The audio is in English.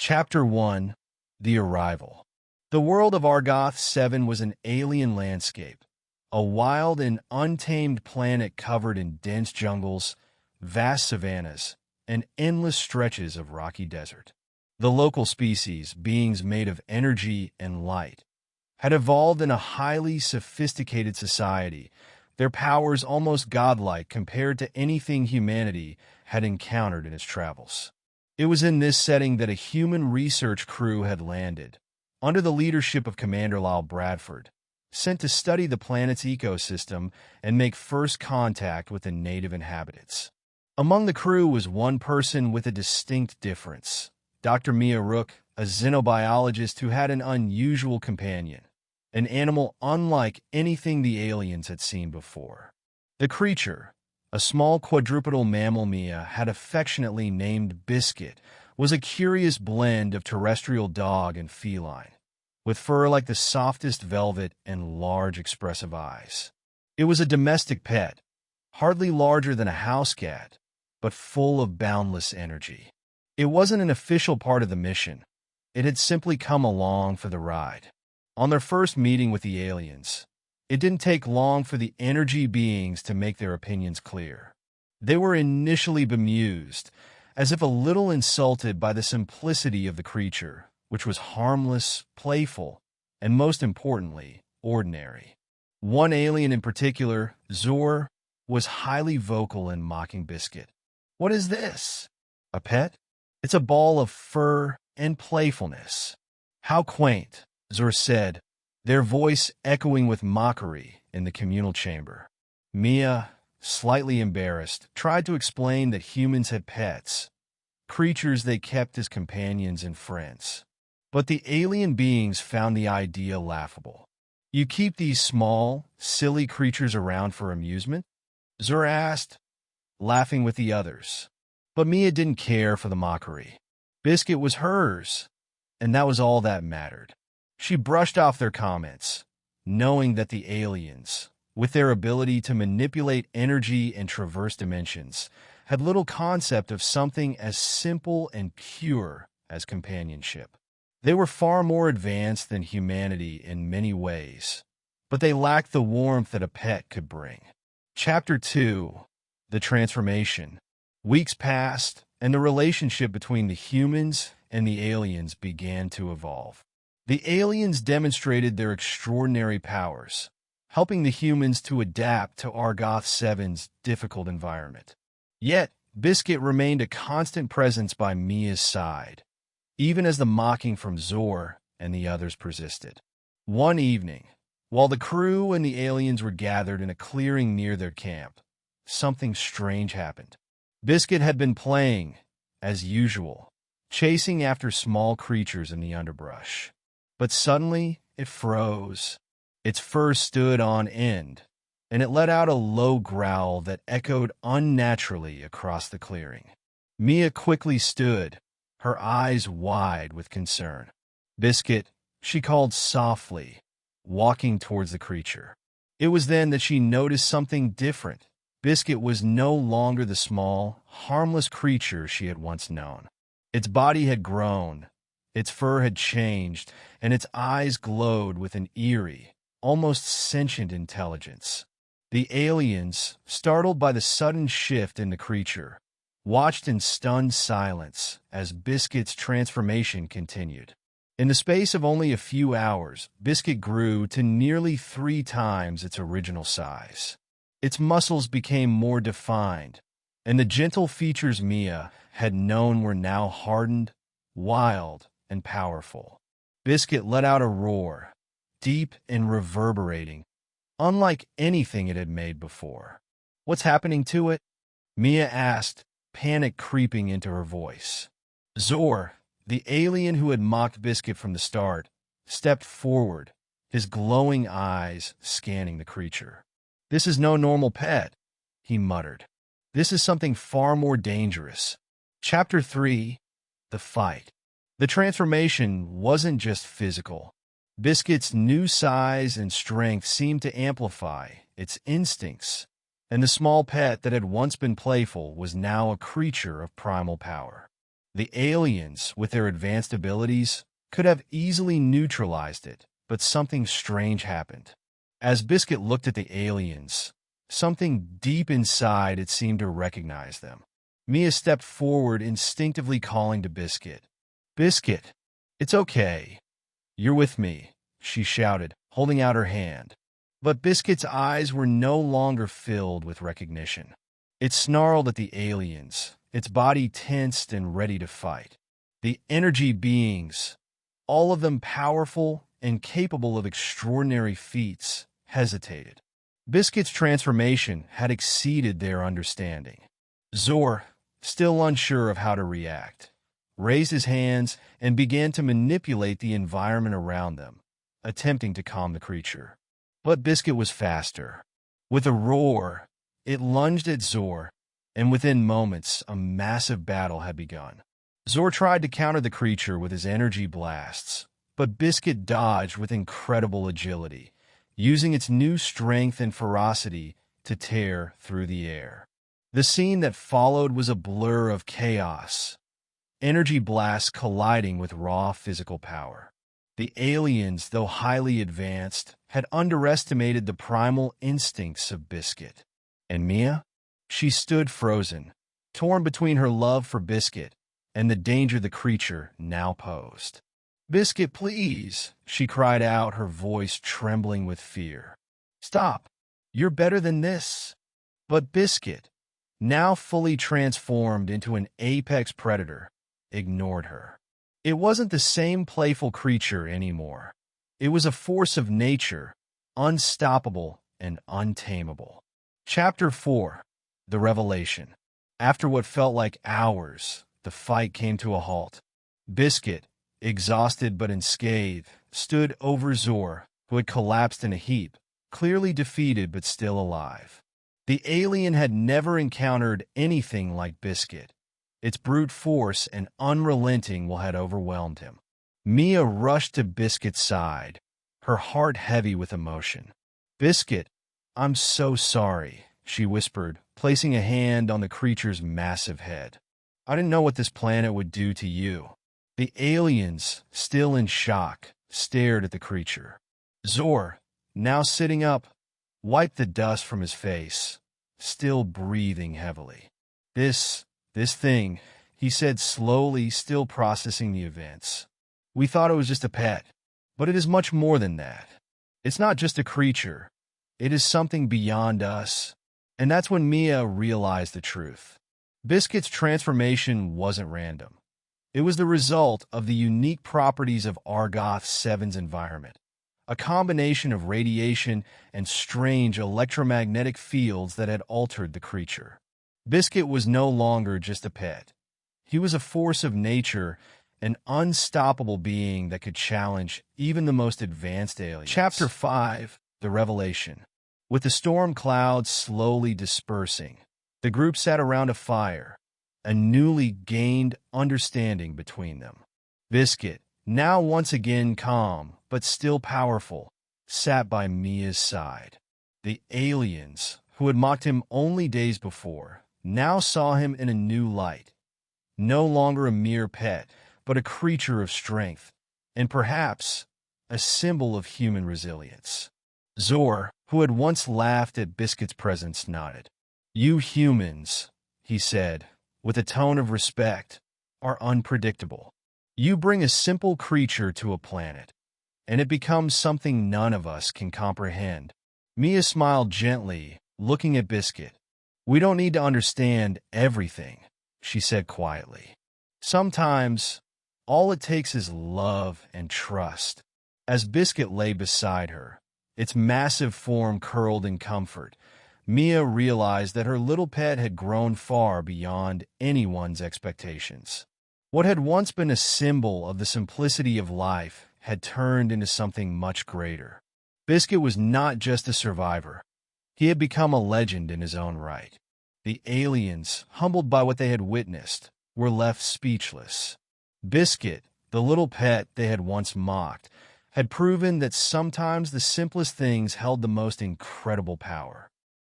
Chapter 1: The Arrival. The world of Argoth 7 was an alien landscape, a wild and untamed planet covered in dense jungles, vast savannas, and endless stretches of rocky desert. The local species, beings made of energy and light, had evolved in a highly sophisticated society, their powers almost godlike compared to anything humanity had encountered in its travels. It was in this setting that a human research crew had landed, under the leadership of Commander Lyle Bradford, sent to study the planet's ecosystem and make first contact with the native inhabitants. Among the crew was one person with a distinct difference, Dr. Mia Rook, a xenobiologist who had an unusual companion, an animal unlike anything the aliens had seen before. The creature, a small quadrupedal mammal Mia had affectionately named Biscuit, was a curious blend of terrestrial dog and feline, with fur like the softest velvet and large expressive eyes. It was a domestic pet, hardly larger than a house cat, but full of boundless energy. It wasn't an official part of the mission. It had simply come along for the ride. On their first meeting with the aliens, it didn't take long for the energy beings to make their opinions clear. They were initially bemused, as if a little insulted by the simplicity of the creature, which was harmless, playful, and most importantly, ordinary. One alien in particular, Zor, was highly vocal in mocking Biscuit. "What is this? A pet? It's a ball of fur and playfulness." "How quaint," Zor said, their voice echoing with mockery in the communal chamber. Mia, slightly embarrassed, tried to explain that humans had pets, creatures they kept as companions and friends. But the alien beings found the idea laughable. "You keep these small, silly creatures around for amusement?" Zor asked, laughing with the others. But Mia didn't care for the mockery. Biscuit was hers, and that was all that mattered. She brushed off their comments, knowing that the aliens, with their ability to manipulate energy and traverse dimensions, had little concept of something as simple and pure as companionship. They were far more advanced than humanity in many ways, but they lacked the warmth that a pet could bring. Chapter 2: The Transformation. Weeks passed, and the relationship between the humans and the aliens began to evolve. The aliens demonstrated their extraordinary powers, helping the humans to adapt to Argoth 7's difficult environment. Yet, Biscuit remained a constant presence by Mia's side, even as the mocking from Zor and the others persisted. One evening, while the crew and the aliens were gathered in a clearing near their camp, something strange happened. Biscuit had been playing, as usual, chasing after small creatures in the underbrush. But suddenly, it froze. Its fur stood on end, and it let out a low growl that echoed unnaturally across the clearing. Mia quickly stood, her eyes wide with concern. "Biscuit," she called softly, walking towards the creature. It was then that she noticed something different. Biscuit was no longer the small, harmless creature she had once known. Its body had grown, its fur had changed, and its eyes glowed with an eerie, almost sentient intelligence. The aliens, startled by the sudden shift in the creature, watched in stunned silence as Biscuit's transformation continued. In the space of only a few hours, Biscuit grew to nearly 3 times its original size. Its muscles became more defined, and the gentle features Mia had known were now hardened, wild, and powerful. Biscuit let out a roar, deep and reverberating, unlike anything it had made before. "What's happening to it?" Mia asked, panic creeping into her voice. Zor, the alien who had mocked Biscuit from the start, stepped forward, his glowing eyes scanning the creature. "This is no normal pet," he muttered. "This is something far more dangerous." Chapter 3: The Fight. The transformation wasn't just physical. Biscuit's new size and strength seemed to amplify its instincts, and the small pet that had once been playful was now a creature of primal power. The aliens, with their advanced abilities, could have easily neutralized it, but something strange happened. As Biscuit looked at the aliens, something deep inside it seemed to recognize them. Mia stepped forward, instinctively calling to Biscuit. "Biscuit, it's okay. You're with me," she shouted, holding out her hand. But Biscuit's eyes were no longer filled with recognition. It snarled at the aliens, its body tensed and ready to fight. The energy beings, all of them powerful and capable of extraordinary feats, hesitated. Biscuit's transformation had exceeded their understanding. Zor, still unsure of how to react, raised his hands and began to manipulate the environment around them, attempting to calm the creature. But Biscuit was faster. With a roar, it lunged at Zor, and within moments, a massive battle had begun. Zor tried to counter the creature with his energy blasts, but Biscuit dodged with incredible agility, using its new strength and ferocity to tear through the air. The scene that followed was a blur of chaos, energy blasts colliding with raw physical power. The aliens, though highly advanced, had underestimated the primal instincts of Biscuit. And Mia? She stood frozen, torn between her love for Biscuit and the danger the creature now posed. "Biscuit, please," she cried out, her voice trembling with fear. "Stop. You're better than this." But Biscuit, now fully transformed into an apex predator, ignored her. It wasn't the same playful creature anymore. It was a force of nature, unstoppable and untamable. Chapter 4. The Revelation. After what felt like hours, the fight came to a halt. Biscuit, exhausted but unscathed, stood over Zor, who had collapsed in a heap, clearly defeated but still alive. The alien had never encountered anything like Biscuit. Its brute force and unrelenting will had overwhelmed him. Mia rushed to Biscuit's side, her heart heavy with emotion. "Biscuit, I'm so sorry," she whispered, placing a hand on the creature's massive head. "I didn't know what this planet would do to you." The aliens, still in shock, stared at the creature. Zor, now sitting up, wiped the dust from his face, still breathing heavily. This thing," he said slowly, still processing the events. "We thought it was just a pet, but it is much more than that. It's not just a creature. It is something beyond us." And that's when Mia realized the truth. Biscuit's transformation wasn't random. It was the result of the unique properties of Argoth 7's environment, a combination of radiation and strange electromagnetic fields that had altered the creature. Biscuit was no longer just a pet. He was a force of nature, an unstoppable being that could challenge even the most advanced aliens. Chapter 5. The Revelation. With the storm clouds slowly dispersing, the group sat around a fire, a newly gained understanding between them. Biscuit, now once again calm but still powerful, sat by Mia's side. The aliens, who had mocked him only days before, now saw him in a new light. No longer a mere pet, but a creature of strength, and perhaps a symbol of human resilience. Zor, who had once laughed at Biscuit's presence, nodded. "You humans," he said, with a tone of respect, "are unpredictable. You bring a simple creature to a planet, and it becomes something none of us can comprehend." Mia smiled gently, looking at Biscuit. "We don't need to understand everything," she said quietly. "Sometimes, all it takes is love and trust." As Biscuit lay beside her, its massive form curled in comfort, Mia realized that her little pet had grown far beyond anyone's expectations. What had once been a symbol of the simplicity of life had turned into something much greater. Biscuit was not just a survivor. He had become a legend in his own right. The aliens, humbled by what they had witnessed, were left speechless. Biscuit, the little pet they had once mocked, had proven that sometimes the simplest things held the most incredible power.